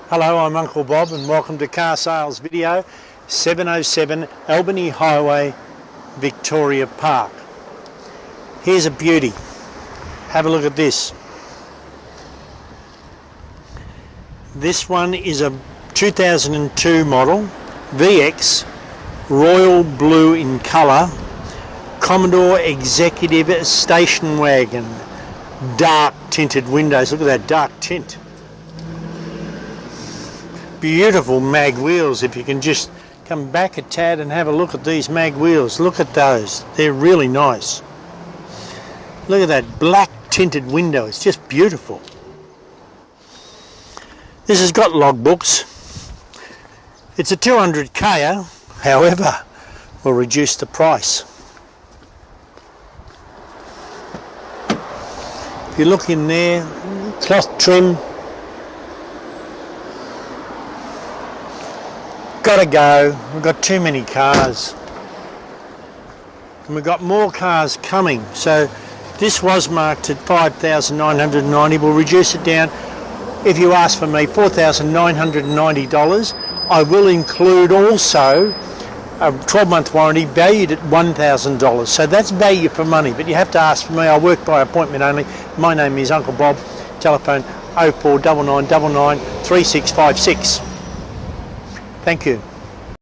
Hello, I'm Uncle Bob and welcome to Car Sales Video 707 Albany Highway, Victoria Park. Here's a beauty. Have a look at this. This one is a 2002 model VX royal blue in colour Commodore executive station wagon. Dark tinted windows. Look at that dark tint. Beautiful mag wheels. If you can just come back a tad and have a look at these mag wheels. Look at those. They're really nice. Look at that black tinted window. It's just beautiful. This has got logbooks. It's a 200k, however, we'll reduce the price. If you look in there, cloth trim. Gotta go. We've got too many cars. And we've got more cars coming. So this was marked at $5,990. We'll reduce it down. If you ask for me, $4,990. I will include also a 12-month warranty valued at $1,000. So that's value for money, but you have to ask for me. I work by appointment only. My name is Uncle Bob. Telephone 0499993656. Thank you.